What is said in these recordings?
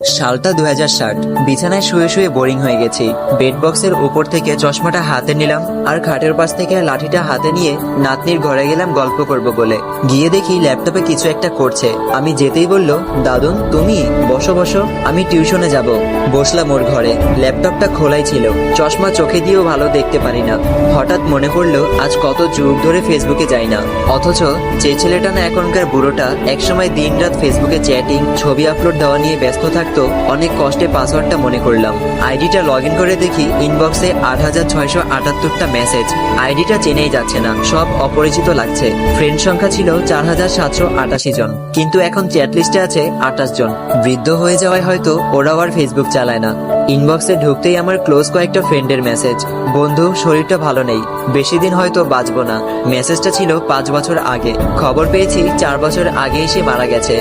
সালটা 2060। বিছানায় শুয়ে শুয়ে বোরিং হয়ে গেছি। বেড বক্সের উপর থেকে চশমাটা হাতে নিলাম আর খাটের পাশ থেকে লাঠিটা হাতে নিয়ে নাতনির ঘরে গেলাম গল্প করব বলে। গিয়ে দেখি ল্যাপটপে কিছু একটা করছে। আমি যেতেই বলল, দাদুন তুমি বসো বসো, আমি টিউশনে যাব। বসলাম ওর ঘরে। ল্যাপটপটা খোলাই ছিল। চশমা চোখে দিয়েও ভালো দেখতে পারি না। হঠাৎ মনে পড়লো আজ কত যুগ ধরে ফেসবুকে যাই না, অথচ যে ছেলেটা না এখনকার বুড়োটা একসময় দিনরাত ফেসবুকে চ্যাটিং ছবি আপলোড দেওয়া নিয়ে ব্যস্ত থাকতো, অনেক কষ্টে পাসওয়ার্ডটা মনে করলাম। আইডিটা লগ ইন করে দেখি ইনবক্সে ৮৬৭৮টা মেসেজ। আইডিটা চেনেই যাচ্ছে না, সব অপরিচিত লাগছে। ফ্রেন্ড সংখ্যা ছিল ৪৭৮৮ জন, কিন্তু এখন চ্যাট লিস্টে আছে ২৮ জন। বৃদ্ধ হয়ে যাওয়ায় হয়তো ওরাও আর ফেসবুক চালায় না। ইনবক্সে ঢুকতেই আমার ক্লোজ কয়েকটা ফ্রেন্ডের মেসেজ। বন্ধু, শরীরটা ভালো নেই, বেশি দিন হয়তো বাঁচবো না। মেসেজটা ছিল ৫ বছর আগে। খবর পেয়েছি ৪ বছর আগে এসে মারা গেছে।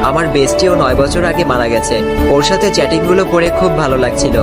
আমার বেস্টিও ৯ বছর আগে মারা গেছে। ওর সাথে চ্যাটিং গুলো করে খুব ভালো লাগছিল।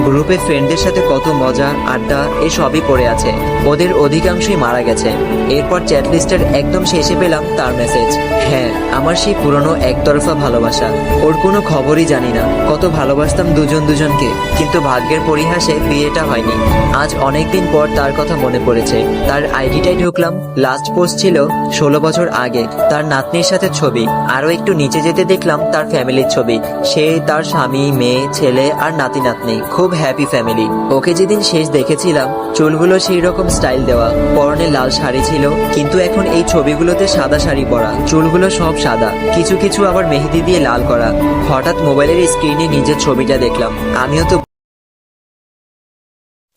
গ্রুপে ফ্রেন্ডদের সাথে কত মজা আড্ডা এসবই পড়ে আছে। ওদের অধিকাংশই মারা গেছে। এরপর চ্যাট লিস্টের একদম শেষে পেলাম তার মেসেজ। হ্যাঁ, আমার সেই পুরনো একতরফা ভালোবাসা। ওর কোনো খবরই জানি না। কত ভালোবাসতাম দুজন দুজনকে, কিন্তু ভাগ্যের পরিহাসে বিয়েটা হয়নি। আজ অনেকদিন পর তার কথা মনে পড়েছে। তার আইডিটাই ঢুকলাম। লাস্ট পোস্ট ছিল ১৬ বছর আগে। তার নাতনির সাথে ছবি। আরো একটু নিচে যেতে দেখলাম তার ফ্যামিলির ছবি। সে, তার স্বামী, মেয়ে, ছেলে আর নাতি নাতনি। খুব হ্যাপি ফ্যামিলি। ওকে যেদিন শেষ দেখেছিলাম চুলগুলো সেই রকম স্টাইল দেওয়া, পরনে লাল শাড়ি ছিল, কিন্তু এখন এই ছবিগুলোতে সাদা শাড়ি পরা, চুলগুলো সব সাদা, কিছু কিছু আবার মেহেদি দিয়ে লাল করা। হঠাৎ মোবাইলের স্ক্রিনে নিজের ছবিটা দেখলাম। আমিও তো।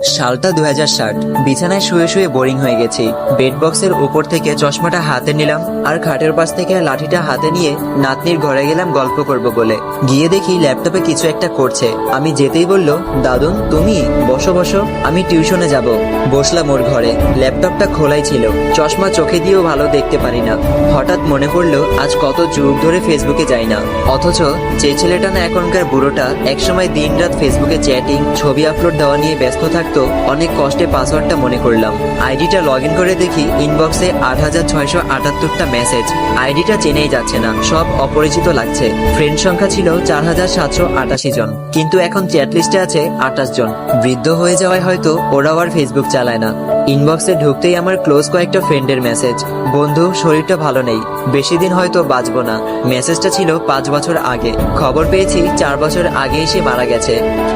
সালটা ২০৬০। বিছানায় শুয়ে শুয়ে বোরিং হয়ে গেছি। বেড বক্সের উপর থেকে চশমাটা হাতে নিলাম আর খাটের পাশ থেকে লাঠিটা হাতে নিয়ে নাতনির ঘরে গেলাম গল্প করব বলে। গিয়ে দেখি ল্যাপটপে কিছু একটা করছে। আমি যেতেই বলল, দাদুন তুমি বসো বসো, আমি টিউশনে যাব। বসলাম ওর ঘরে। ল্যাপটপটা খোলাই ছিল। চশমা চোখে দিয়েও ভালো দেখতে পারি না। হঠাৎ মনে পড়লো আজ কত যুগ ধরে ফেসবুকে যাই না, অথচ যে ছেলেটা না এখনকার বুড়োটা একসময় দিনরাত ফেসবুকে চ্যাটিং ছবি আপলোড দেওয়া নিয়ে ব্যস্ত থাকতো, অনেক কষ্টে পাসওয়ার্ডটা মনে করলাম। আইডিটা লগ ইন করে দেখি ইনবক্সে ৮৬৭৮টা মেসেজ। আইডিটা চেনেই যাচ্ছে না, সব অপরিচিত লাগছে। ফ্রেন্ড সংখ্যা ছিল ৪৭৮৮ জন, কিন্তু এখন চ্যাট লিস্টে আছে ২৮ জন। বৃদ্ধ হয়ে যাওয়ায় হয়তো ওরাও আর ফেসবুক চালায় না। ইনবক্সে ঢুকতেই আমার ক্লোজ কয়েকটা ফ্রেন্ডের মেসেজ। বন্ধু, শরীরটা ভালো নেই, বেশি দিন হয়তো বাঁচবো না। মেসেজটা ছিল ৫ বছর আগে। খবর পেয়েছি ৪ বছর আগে এসে মারা গেছে।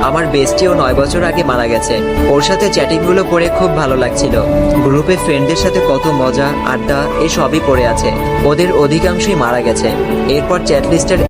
আমার বেস্টিও ৯ বছর আগে মারা গেছে। ওর সাথে চ্যাটিং গুলো করে খুব ভালো লাগছিল। গ্রুপে ফ্রেন্ডদের সাথে কত মজা আড্ডা এসবই পড়ে আছে। ওদের অধিকাংশই মারা গেছে। এরপর চ্যাট লিস্টের